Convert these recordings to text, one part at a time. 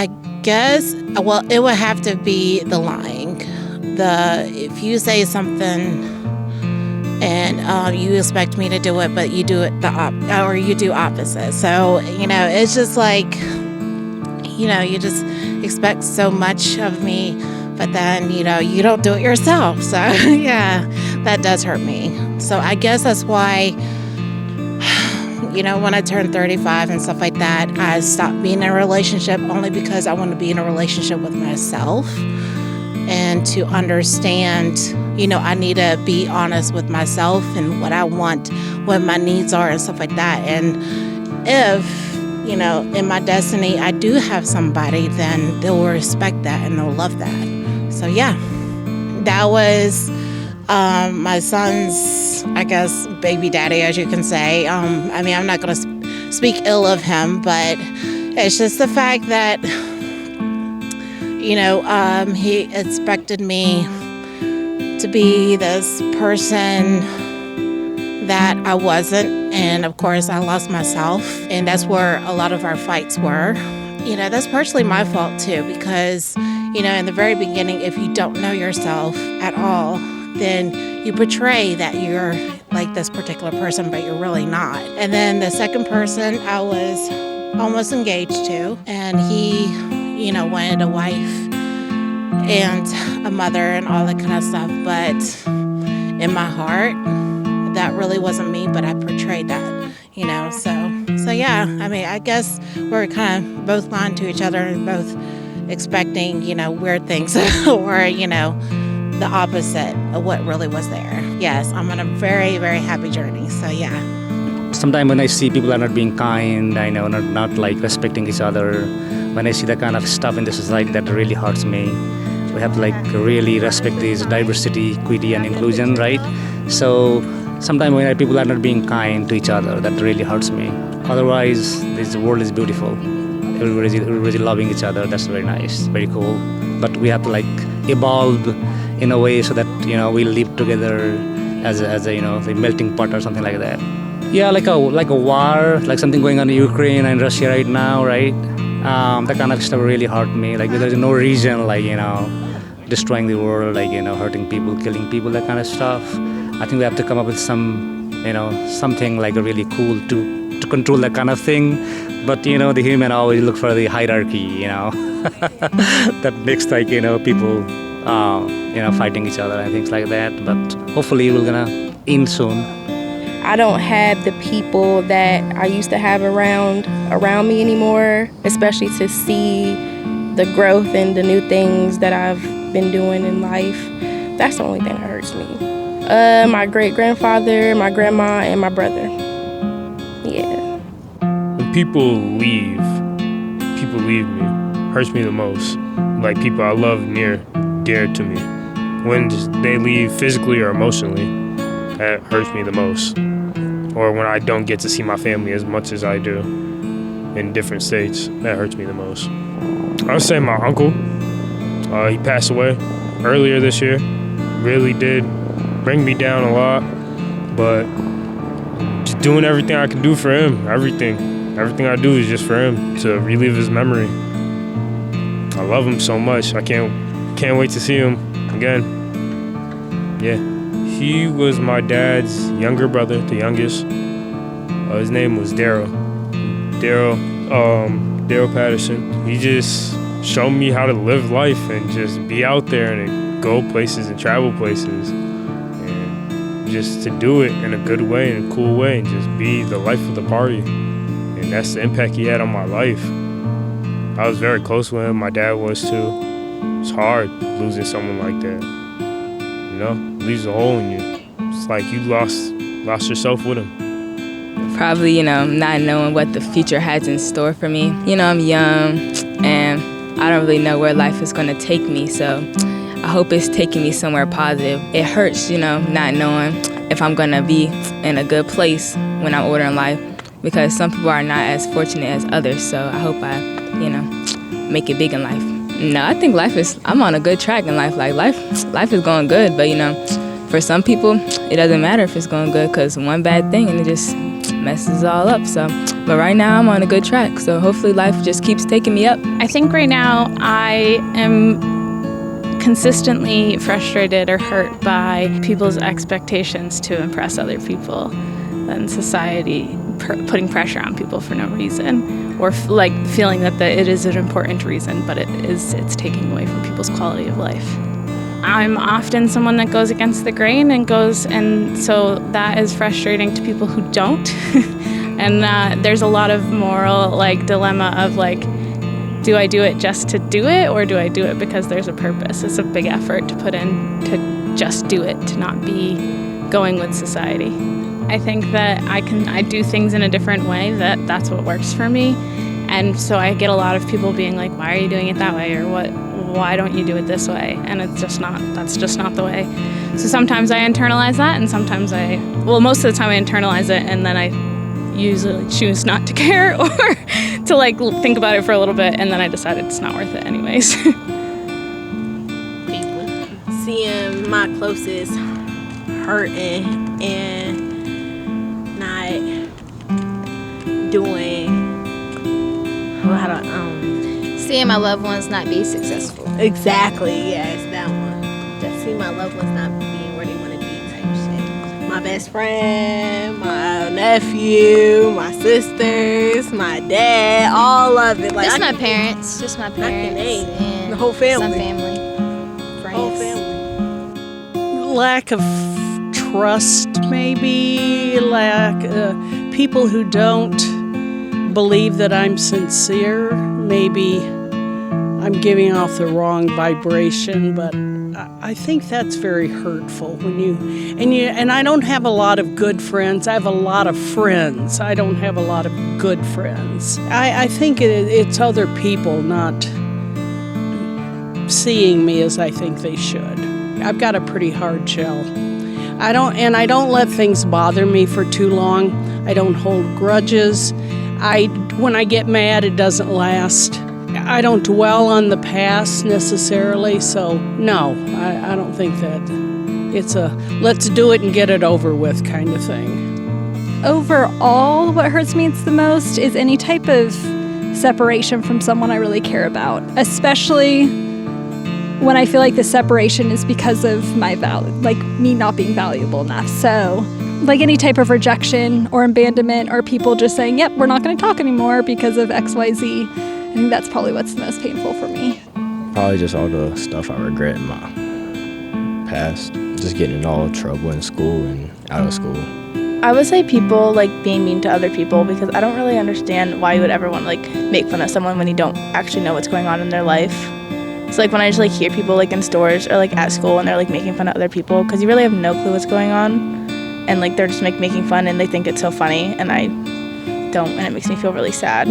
I guess, well, it would have to be the lying. If you say something and you expect me to do it, but you do it or you do opposite. So, it's just like, you just expect so much of me, but then, you don't do it yourself. So, yeah, that does hurt me. So I guess that's why, when I turned 35 and stuff like that, I stopped being in a relationship only because I want to be in a relationship with myself and to understand, I need to be honest with myself and what I want, what my needs are and stuff like that. And if, in my destiny, I do have somebody, then they'll respect that and they'll love that. So, yeah, that was my son's, I guess, baby daddy, as you can say. I'm not going to speak ill of him, but it's just the fact that, he expected me to be this person that I wasn't. And of course, I lost myself. And that's where a lot of our fights were. That's partially my fault too, because, in the very beginning, if you don't know yourself at all, then you portray that you're like this particular person, but you're really not. And then the second person I was almost engaged to, and he, wanted a wife and a mother and all that kind of stuff. But in my heart, that really wasn't me, but I portrayed that, So yeah, I guess we're kind of both lying to each other and both expecting, weird things or, the opposite of what really was there. Yes, I'm on a very, very happy journey. So yeah. Sometimes when I see people are not being kind, not like respecting each other, when I see that kind of stuff in the society, that really hurts me. We have to really respect this diversity, equity, and inclusion, right? So sometimes when people are not being kind to each other, that really hurts me. Otherwise, this world is beautiful. Everybody's loving each other. That's very nice, very cool. But we have to evolve in a way so that we live together as a the melting pot or something like that. Yeah, like a war, like something going on in Ukraine and Russia right now, right? That kind of stuff really hurt me. There's no reason, destroying the world, hurting people, killing people, that kind of stuff. I think we have to come up with something really cool to control that kind of thing. But the human always look for the hierarchy, that makes people fighting each other and things like that. But hopefully we're gonna end soon. I don't have the people that I used to have around me anymore, especially to see the growth and the new things that I've been doing in life. That's the only thing that hurts me. My great-grandfather, my grandma, and my brother. Yeah. When people leave me, hurts me the most. People I love near, dear to me. When they leave physically or emotionally, that hurts me the most. Or when I don't get to see my family as much as I do in different states, that hurts me the most. I would say my uncle, he passed away earlier this year. Really did bring me down a lot, but just doing everything I can do for him, everything I do is just for him, to relive his memory. I love him so much. I can't wait to see him again. Yeah. He was my dad's younger brother, the youngest. His name was Daryl Patterson. He just showed me how to live life and just be out there and go places and travel places. And just to do it in a good way, in a cool way, and just be the life of the party. And that's the impact he had on my life. I was very close with him. My dad was too. It's hard losing someone like that. Leaves a hole in you. It's like you lost yourself with him. Probably, not knowing what the future has in store for me. I'm young and I don't really know where life is going to take me, so I hope it's taking me somewhere positive. It hurts, not knowing if I'm going to be in a good place when I'm older in life, because some people are not as fortunate as others, so I hope I, make it big in life. No, I think I'm on a good track in life. Life is going good, but for some people, it doesn't matter if it's going good, because one bad thing and it just messes it all up. So But right now I'm on a good track, so hopefully life just keeps taking me up. I think right now I am consistently frustrated or hurt by people's expectations to impress other people and society putting pressure on people for no reason, or like feeling that it is an important reason, but it's taking away from people's quality of life. I'm often someone that goes against the grain and so that is frustrating to people who don't. And there's a lot of moral dilemma of do I do it just to do it, or do I do it because there's a purpose? It's a big effort to put in to just do it, to not be going with society. I think that I do things in a different way, that's what works for me. And so I get a lot of people being like, why are you doing it that way? Or why don't you do it this way? And that's just not the way. So sometimes I internalize that, and sometimes most of the time I internalize it, and then I usually choose not to care or to think about it for a little bit, and then I decided it's not worth it anyways. Seeing my closest hurting and not doing seeing my loved ones not be successful. Exactly, yes, that one. Just see my loved ones not being where they want to be type shit. My best friend, my nephew, my sisters, my dad, all of it. Just my parents and the whole family. Some family, friends. Whole family. Lack of trust, maybe, people who don't believe that I'm sincere. Maybe I'm giving off the wrong vibration, but I think that's very hurtful when and I don't have a lot of good friends. I have a lot of friends. I don't have a lot of good friends. I think it's other people not seeing me as I think they should. I've got a pretty hard shell. I don't let things bother me for too long. I don't hold grudges. When I get mad, it doesn't last. I don't dwell on the past necessarily, so no, I don't think that it's a let's do it and get it over with kind of thing. Overall, what hurts me the most is any type of separation from someone I really care about, especially when I feel like the separation is because of my me not being valuable enough. So any type of rejection or abandonment, or people just saying, yep, we're not going to talk anymore because of XYZ. I think that's probably what's the most painful for me. Probably just all the stuff I regret in my past. Just getting in all trouble in school and out of school. I would say people being mean to other people, because I don't really understand why you would ever want to make fun of someone when you don't actually know what's going on in their life. So when I just hear people in stores or at school and they're making fun of other people, because you really have no clue what's going on, and they're just making fun and they think it's so funny, and I don't, and it makes me feel really sad.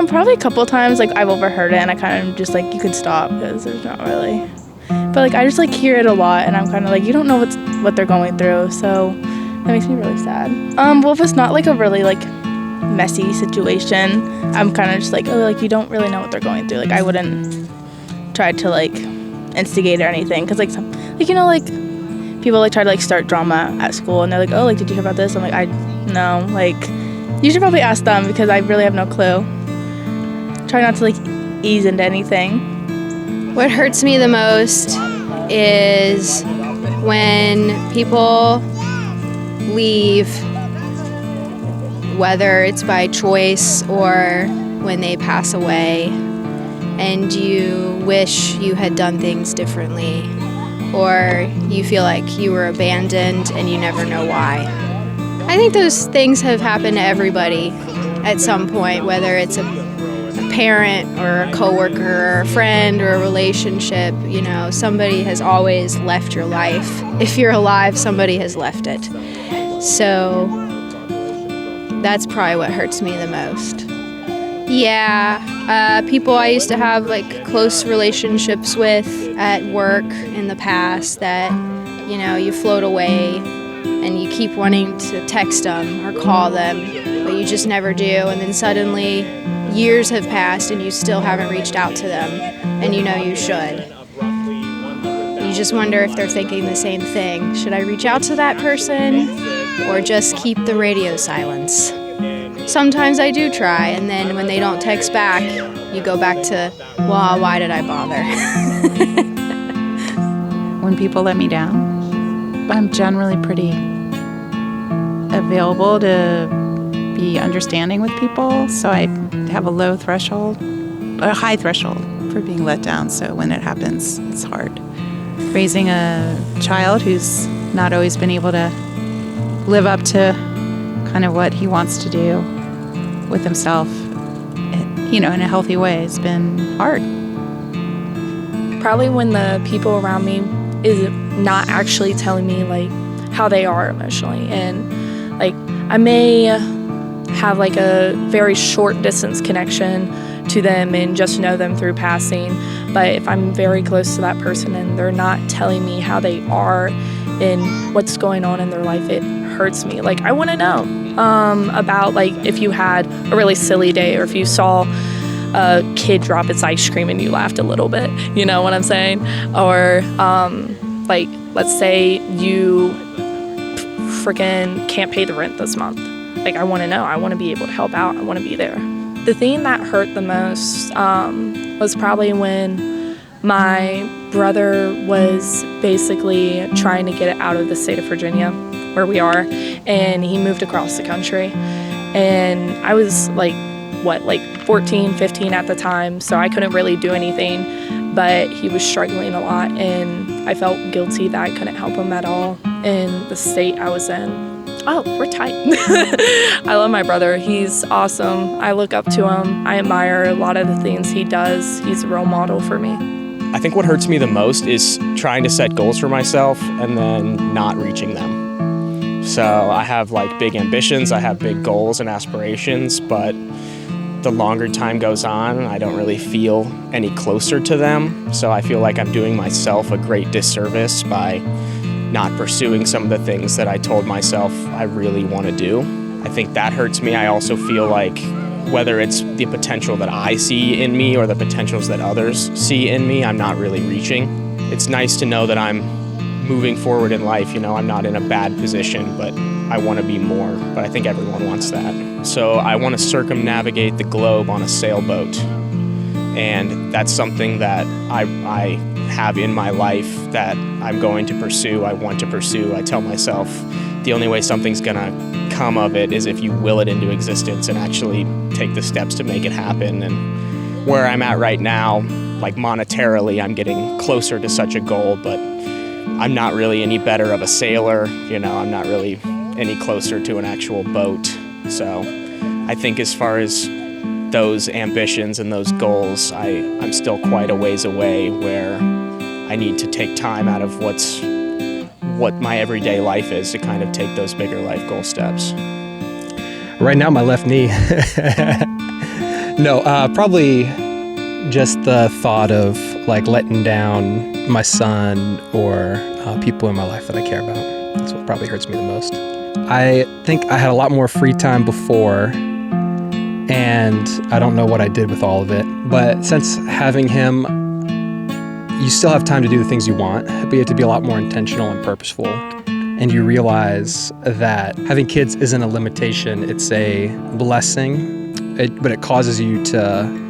Probably a couple of times I've overheard it, and I kind of just you could stop, because there's not really. But I just hear it a lot, and I'm kind of you don't know what they're going through, so that makes me really sad. Well, if it's not a really messy situation, I'm kind of just you don't really know what they're going through. I wouldn't try to instigate or anything, because people try to start drama at school, and they're oh, did you hear about this? I'm I no, you should probably ask them, because I really have no clue. Try not to ease into anything. What hurts me the most is when people leave, whether it's by choice or when they pass away, and you wish you had done things differently, or you feel like you were abandoned and you never know why. I think those things have happened to everybody at some point, whether it's a parent or a coworker or a friend or a relationship. Somebody has always left your life. If you're alive, somebody has left it. So that's probably what hurts me the most. Yeah, people I used to have close relationships with at work in the past that, you float away and you keep wanting to text them or call them, but you just never do. And then suddenly years have passed and you still haven't reached out to them, and you should. You just wonder if they're thinking the same thing. Should I reach out to that person or just keep the radio silence? sometimes I do try, and then when they don't text back, you go back to, well, why did I bother? When people let me down, I'm generally pretty available to be understanding with people, so I have a high threshold for being let down, so when it happens, it's hard. Raising a child who's not always been able to live up to kind of what he wants to do with himself, in a healthy way, has been hard. Probably when the people around me is not actually telling me like how they are emotionally, and like I may have like a very short distance connection to them and just know them through passing, but if I'm very close to that person and they're not telling me how they are and what's going on in their life, it hurts me. Like I want to know about like if you had a really silly day, or if you saw a kid drop its ice cream and you laughed a little bit, you know what I'm saying? Or like let's say you freaking can't pay the rent this month. Like I want to know. I want to be able to help out. I want to be there. The thing that hurt the most was probably when my brother was basically trying to get out of the state of Virginia, where we are, and he moved across the country. And I was like 14, 15 at the time, so I couldn't really do anything, but he was struggling a lot, and I felt guilty that I couldn't help him at all in the state I was in. Oh, we're tight. I love my brother. He's awesome. I look up to him. I admire a lot of the things he does. He's a role model for me. I think what hurts me the most is trying to set goals for myself and then not reaching them. So I have like big ambitions, I have big goals and aspirations, but the longer time goes on, I don't really feel any closer to them. So I feel like I'm doing myself a great disservice by not pursuing some of the things that I told myself I really want to do. I think that hurts me. I also feel like whether it's the potential that I see in me or the potentials that others see in me, I'm not really reaching. It's nice to know that I'm moving forward in life. I'm not in a bad position, but I want to be more. But I think everyone wants that. So I want to circumnavigate the globe on a sailboat. And that's something that I have in my life that I'm going to pursue, I want to pursue. I tell myself the only way something's gonna come of it is if you will it into existence and actually take the steps to make it happen. And where I'm at right now, like monetarily, I'm getting closer to such a goal, but I'm not really any better of a sailor. I'm not really any closer to an actual boat. So I think as far as those ambitions and those goals, I'm still quite a ways away, where I need to take time out of what my everyday life is to kind of take those bigger life goal steps. Right now, my left knee. No, probably just the thought of like letting down my son or people in my life that I care about. That's what probably hurts me the most. I think I had a lot more free time before, and I don't know what I did with all of it. But since having him, you still have time to do the things you want, but you have to be a lot more intentional and purposeful. And you realize that having kids isn't a limitation, it's a blessing, but it causes you to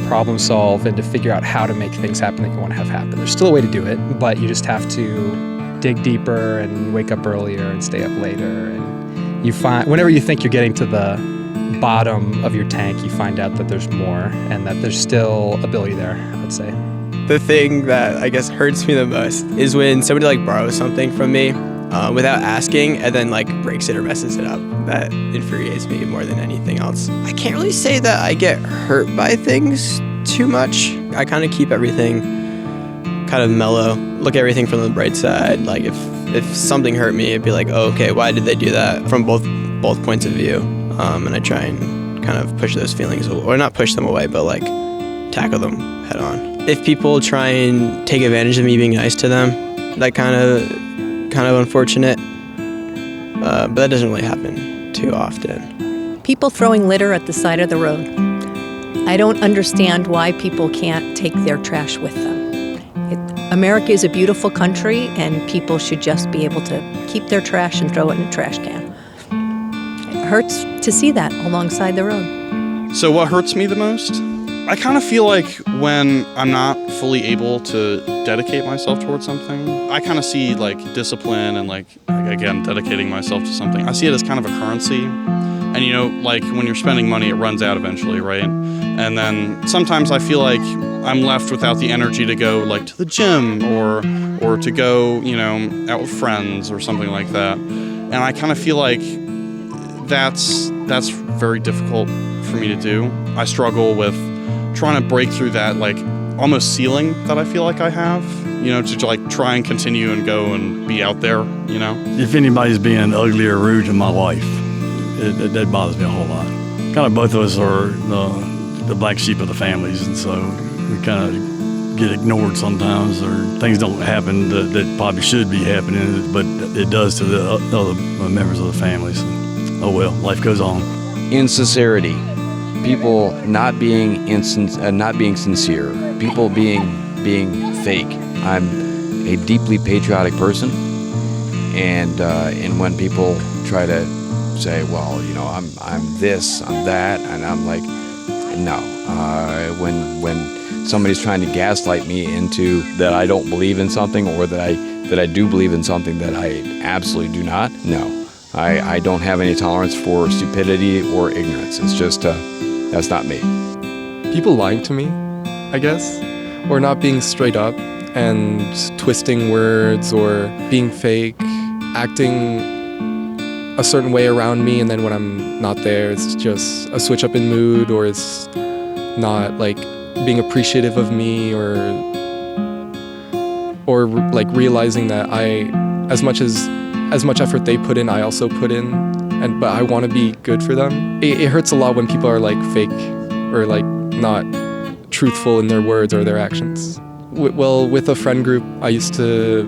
problem solve and to figure out how to make things happen that you want to have happen. There's still a way to do it, but you just have to dig deeper and wake up earlier and stay up later. And you find, whenever you think you're getting to the bottom of your tank, you find out that there's more and that there's still ability there, I would say. The thing that I guess hurts me the most is when somebody like borrows something from me without asking and then like breaks it or messes it up. That infuriates me more than anything else. I can't really say that I get hurt by things too much. I kind of keep everything kind of mellow, look at everything from the bright side. Like if something hurt me, it'd be like, oh, okay, why did they do that? From both points of view. And I try and kind of push those feelings, or not push them away, but like tackle them head on. If people try and take advantage of me being nice to them, that kind of unfortunate, but that doesn't really happen too often. People throwing litter at the side of the road. I don't understand why people can't take their trash with them. America is a beautiful country, and people should just be able to keep their trash and throw it in a trash can. hurts to see that alongside the road. So what hurts me the most? I kind of feel like when I'm not fully able to dedicate myself towards something, I kind of see like discipline and like again, dedicating myself to something. I see it as kind of a currency. And you know, like when you're spending money, it runs out eventually, right? And then sometimes I feel like I'm left without the energy to go like to the gym or to go, you know, out with friends or something like that. And I kind of feel like that's very difficult for me to do. I struggle with trying to break through that like almost ceiling that I feel like I have, you know, to like try and continue and go and be out there, you know. If anybody's being ugly or rude to my wife, that bothers me a whole lot. Kind of both of us are the black sheep of the families, and so we kind of get ignored sometimes, or things don't happen that probably should be happening, but it does to the other members of the family. So, oh well, life goes on. Insincerity, people not being sincere, people being fake. I'm a deeply patriotic person, and when people try to say, well, you know, I'm this, I'm that, and I'm like, no. When somebody's trying to gaslight me into that I don't believe in something, or that I do believe in something that I absolutely do not, no. I don't have any tolerance for stupidity or ignorance. It's just, that's not me. People lying to me, I guess, or not being straight up and twisting words or being fake, acting a certain way around me, and then when I'm not there, it's just a switch up in mood, or it's not like being appreciative of me, or like realizing that as much effort they put in, I also put in, but I want to be good for them. It hurts a lot when people are like fake or like not truthful in their words or their actions. Well, with a friend group, I used to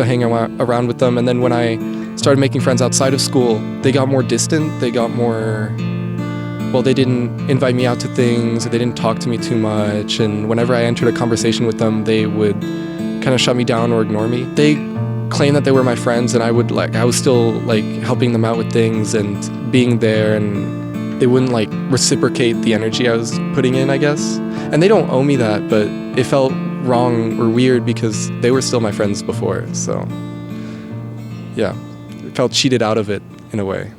hang around with them, and then when I started making friends outside of school, they got more distant, they didn't invite me out to things, they didn't talk to me too much, and whenever I entered a conversation with them, they would kind of shut me down or ignore me. They claimed that they were my friends, and I was still like helping them out with things and being there, and they wouldn't like reciprocate the energy I was putting in, I guess. And they don't owe me that, but it felt wrong or weird because they were still my friends before, so yeah. Felt cheated out of it in a way.